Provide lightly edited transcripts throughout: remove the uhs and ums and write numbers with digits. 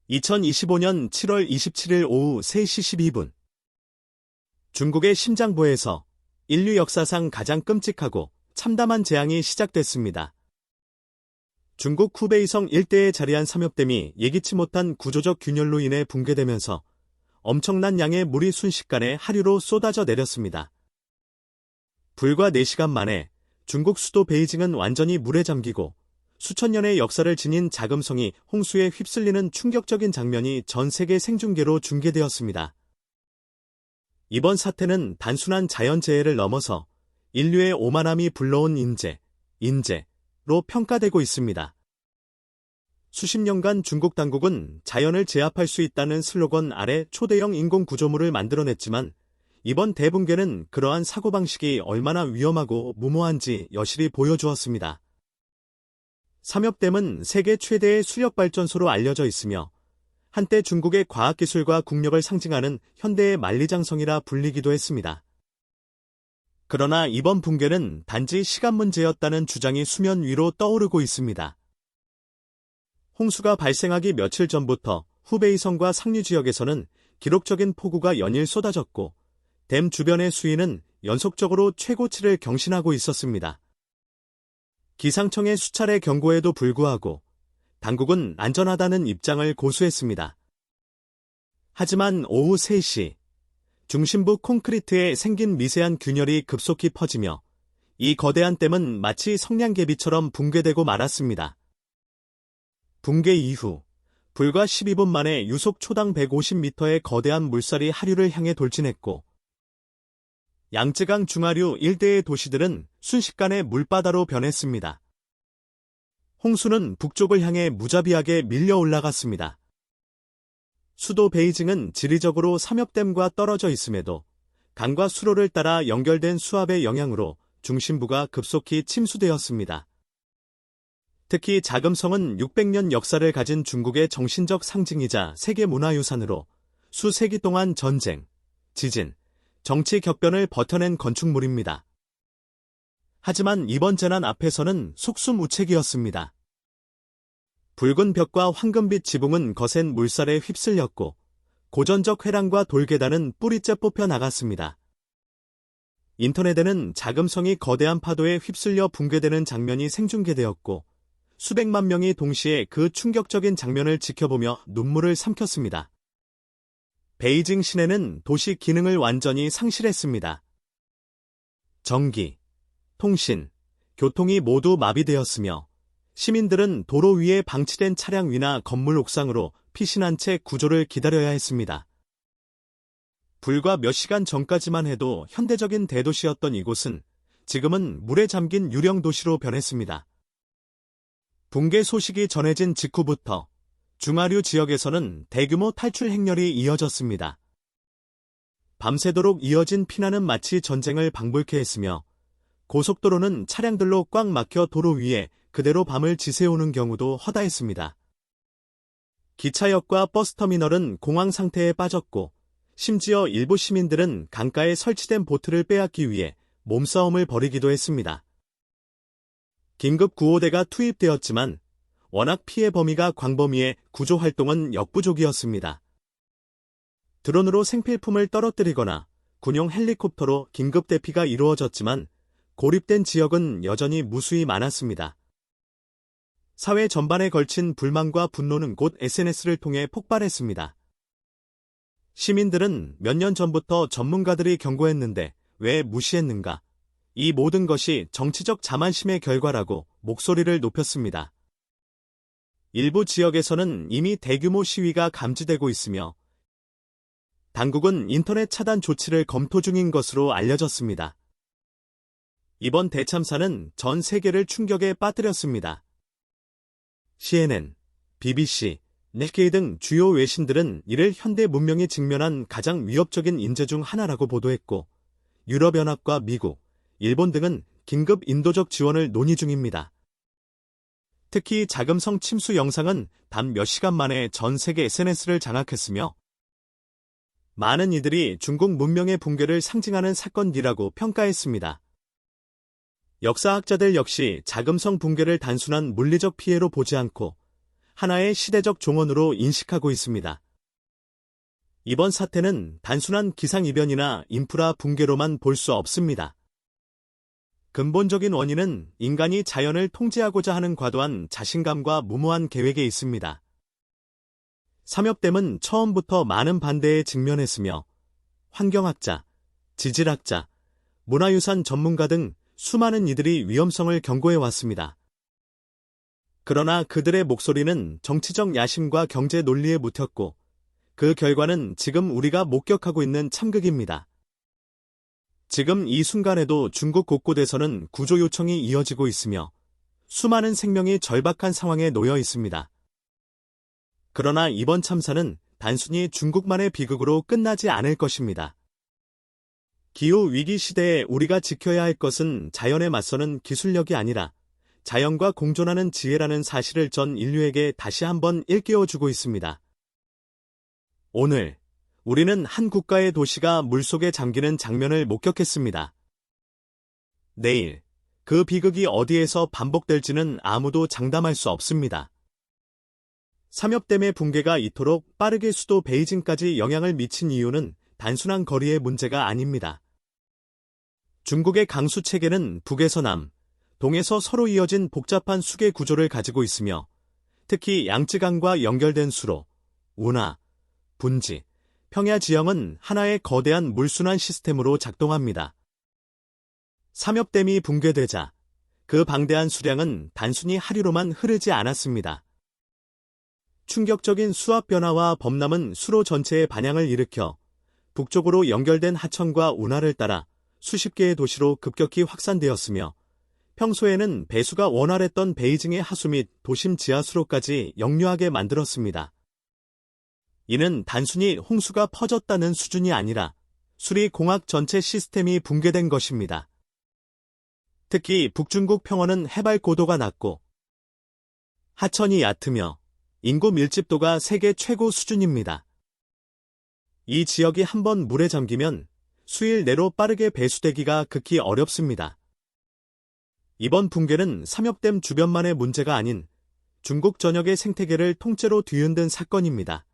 2025년 7월 27일 오후 3시 12분. 중국의 심장부에서 인류 역사상 가장 끔찍하고 참담한 재앙이 시작됐습니다. 중국 후베이성 일대에 자리한 삼엽댐이 예기치 못한 구조적 균열로 인해 붕괴되면서 엄청난 양의 물이 순식간에 하류로 쏟아져 내렸습니다. 불과 4시간 만에 중국 수도 베이징은 완전히 물에 잠기고 수천 년의 역사를 지닌 자금성이 홍수에 휩쓸리는 충격적인 장면이 전 세계 생중계로 중계되었습니다. 이번 사태는 단순한 자연재해를 넘어서 인류의 오만함이 불러온 인재로 평가되고 있습니다. 수십 년간 중국 당국은 자연을 제압할 수 있다는 슬로건 아래 초대형 인공구조물을 만들어냈지만 이번 대붕괴는 그러한 사고방식이 얼마나 위험하고 무모한지 여실히 보여주었습니다. 삼엽댐은 세계 최대의 수력발전소로 알려져 있으며 한때 중국의 과학기술과 국력을 상징하는 현대의 만리장성이라 불리기도 했습니다. 그러나 이번 붕괴는 단지 시간 문제였다는 주장이 수면 위로 떠오르고 있습니다. 홍수가 발생하기 며칠 전부터 후베이성과 상류 지역에서는 기록적인 폭우가 연일 쏟아졌고 댐 주변의 수위는 연속적으로 최고치를 경신하고 있었습니다. 기상청의 수차례 경고에도 불구하고 당국은 안전하다는 입장을 고수했습니다. 하지만 오후 3시, 중심부 콘크리트에 생긴 미세한 균열이 급속히 퍼지며 이 거대한 댐은 마치 성냥개비처럼 붕괴되고 말았습니다. 붕괴 이후 불과 12분 만에 유속 초당 150m의 거대한 물살이 하류를 향해 돌진했고 양쯔강 중하류 일대의 도시들은 순식간에 물바다로 변했습니다. 홍수는 북쪽을 향해 무자비하게 밀려 올라갔습니다. 수도 베이징은 지리적으로 삼엽댐과 떨어져 있음에도 강과 수로를 따라 연결된 수압의 영향으로 중심부가 급속히 침수되었습니다. 특히 자금성은 600년 역사를 가진 중국의 정신적 상징이자 세계문화유산으로 수세기 동안 전쟁, 지진, 정치 격변을 버텨낸 건축물입니다. 하지만 이번 재난 앞에서는 속수무책이었습니다. 붉은 벽과 황금빛 지붕은 거센 물살에 휩쓸렸고 고전적 회랑과 돌계단은 뿌리째 뽑혀 나갔습니다. 인터넷에는 자금성이 거대한 파도에 휩쓸려 붕괴되는 장면이 생중계되었고 수백만 명이 동시에 그 충격적인 장면을 지켜보며 눈물을 삼켰습니다. 베이징 시내는 도시 기능을 완전히 상실했습니다. 전기, 통신, 교통이 모두 마비되었으며 시민들은 도로 위에 방치된 차량 위나 건물 옥상으로 피신한 채 구조를 기다려야 했습니다. 불과 몇 시간 전까지만 해도 현대적인 대도시였던 이곳은 지금은 물에 잠긴 유령 도시로 변했습니다. 붕괴 소식이 전해진 직후부터 중하류 지역에서는 대규모 탈출 행렬이 이어졌습니다. 밤새도록 이어진 피난은 마치 전쟁을 방불케 했으며 고속도로는 차량들로 꽉 막혀 도로 위에 그대로 밤을 지새우는 경우도 허다했습니다. 기차역과 버스터미널은 공황 상태에 빠졌고 심지어 일부 시민들은 강가에 설치된 보트를 빼앗기 위해 몸싸움을 벌이기도 했습니다. 긴급 구호대가 투입되었지만 워낙 피해 범위가 광범위해 구조 활동은 역부족이었습니다. 드론으로 생필품을 떨어뜨리거나 군용 헬리콥터로 긴급 대피가 이루어졌지만 고립된 지역은 여전히 무수히 많았습니다. 사회 전반에 걸친 불만과 분노는 곧 SNS를 통해 폭발했습니다. 시민들은 몇 년 전부터 전문가들이 경고했는데 왜 무시했는가? 이 모든 것이 정치적 자만심의 결과라고 목소리를 높였습니다. 일부 지역에서는 이미 대규모 시위가 감지되고 있으며 당국은 인터넷 차단 조치를 검토 중인 것으로 알려졌습니다. 이번 대참사는 전 세계를 충격에 빠뜨렸습니다. CNN, BBC, 니케이 등 주요 외신들은 이를 현대 문명이 직면한 가장 위협적인 인재 중 하나라고 보도했고 유럽연합과 미국, 일본 등은 긴급 인도적 지원을 논의 중입니다. 특히 자금성 침수 영상은 단 몇 시간 만에 전 세계 SNS를 장악했으며 많은 이들이 중국 문명의 붕괴를 상징하는 사건이라고 평가했습니다. 역사학자들 역시 자금성 붕괴를 단순한 물리적 피해로 보지 않고 하나의 시대적 종언으로 인식하고 있습니다. 이번 사태는 단순한 기상이변이나 인프라 붕괴로만 볼 수 없습니다. 근본적인 원인은 인간이 자연을 통제하고자 하는 과도한 자신감과 무모한 계획에 있습니다. 삼엽댐은 처음부터 많은 반대에 직면했으며 환경학자, 지질학자, 문화유산 전문가 등 수많은 이들이 위험성을 경고해왔습니다. 그러나 그들의 목소리는 정치적 야심과 경제 논리에 묻혔고 그 결과는 지금 우리가 목격하고 있는 참극입니다. 지금 이 순간에도 중국 곳곳에서는 구조 요청이 이어지고 있으며 수많은 생명이 절박한 상황에 놓여 있습니다. 그러나 이번 참사는 단순히 중국만의 비극으로 끝나지 않을 것입니다. 기후위기 시대에 우리가 지켜야 할 것은 자연에 맞서는 기술력이 아니라 자연과 공존하는 지혜라는 사실을 전 인류에게 다시 한번 일깨워주고 있습니다. 오늘 우리는 한 국가의 도시가 물속에 잠기는 장면을 목격했습니다. 내일 그 비극이 어디에서 반복될지는 아무도 장담할 수 없습니다. 삼엽댐의 붕괴가 이토록 빠르게 수도 베이징까지 영향을 미친 이유는 단순한 거리의 문제가 아닙니다. 중국의 강수 체계는 북에서 남, 동에서 서로 이어진 복잡한 수계 구조를 가지고 있으며 특히 양쯔강과 연결된 수로, 운하, 분지, 평야 지형은 하나의 거대한 물순환 시스템으로 작동합니다. 삼엽댐이 붕괴되자 그 방대한 수량은 단순히 하류로만 흐르지 않았습니다. 충격적인 수압 변화와 범람은 수로 전체의 반향을 일으켜 북쪽으로 연결된 하천과 운하를 따라 수십 개의 도시로 급격히 확산되었으며 평소에는 배수가 원활했던 베이징의 하수 및 도심 지하수로까지 역류하게 만들었습니다. 이는 단순히 홍수가 퍼졌다는 수준이 아니라 수리공학 전체 시스템이 붕괴된 것입니다. 특히 북중국 평원은 해발 고도가 낮고 하천이 얕으며 인구 밀집도가 세계 최고 수준입니다. 이 지역이 한번 물에 잠기면 수일 내로 빠르게 배수되기가 극히 어렵습니다. 이번 붕괴는 삼엽댐 주변만의 문제가 아닌 중국 전역의 생태계를 통째로 뒤흔든 사건입니다.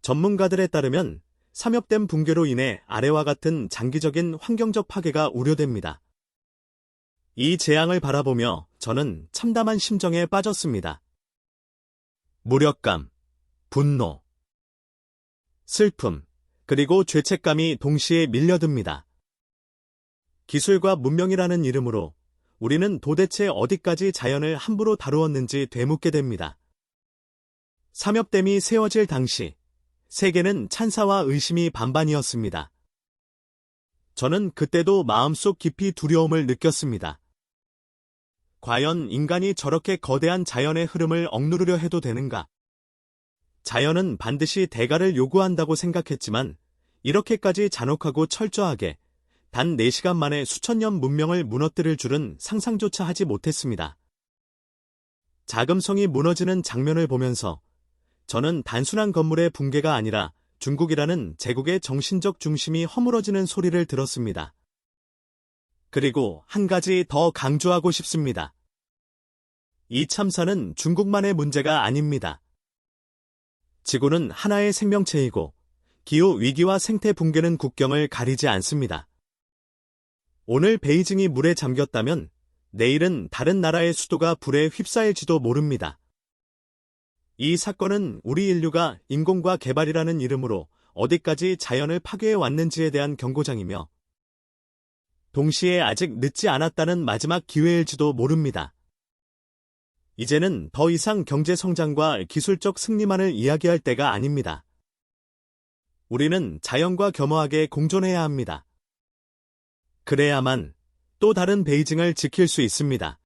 전문가들에 따르면 삼엽댐 붕괴로 인해 아래와 같은 장기적인 환경적 파괴가 우려됩니다. 이 재앙을 바라보며 저는 참담한 심정에 빠졌습니다. 무력감, 분노, 슬픔, 그리고 죄책감이 동시에 밀려듭니다. 기술과 문명이라는 이름으로 우리는 도대체 어디까지 자연을 함부로 다루었는지 되묻게 됩니다. 삼엽댐이 세워질 당시 세계는 찬사와 의심이 반반이었습니다. 저는 그때도 마음속 깊이 두려움을 느꼈습니다. 과연 인간이 저렇게 거대한 자연의 흐름을 억누르려 해도 되는가? 자연은 반드시 대가를 요구한다고 생각했지만 이렇게까지 잔혹하고 철저하게 단 4시간 만에 수천 년 문명을 무너뜨릴 줄은 상상조차 하지 못했습니다. 자금성이 무너지는 장면을 보면서 저는 단순한 건물의 붕괴가 아니라 중국이라는 제국의 정신적 중심이 허물어지는 소리를 들었습니다. 그리고 한 가지 더 강조하고 싶습니다. 이 참사는 중국만의 문제가 아닙니다. 지구는 하나의 생명체이고 기후 위기와 생태 붕괴는 국경을 가리지 않습니다. 오늘 베이징이 물에 잠겼다면 내일은 다른 나라의 수도가 불에 휩싸일지도 모릅니다. 이 사건은 우리 인류가 인공과 개발이라는 이름으로 어디까지 자연을 파괴해 왔는지에 대한 경고장이며 동시에 아직 늦지 않았다는 마지막 기회일지도 모릅니다. 이제는 더 이상 경제 성장과 기술적 승리만을 이야기할 때가 아닙니다. 우리는 자연과 겸허하게 공존해야 합니다. 그래야만 또 다른 베이징을 지킬 수 있습니다.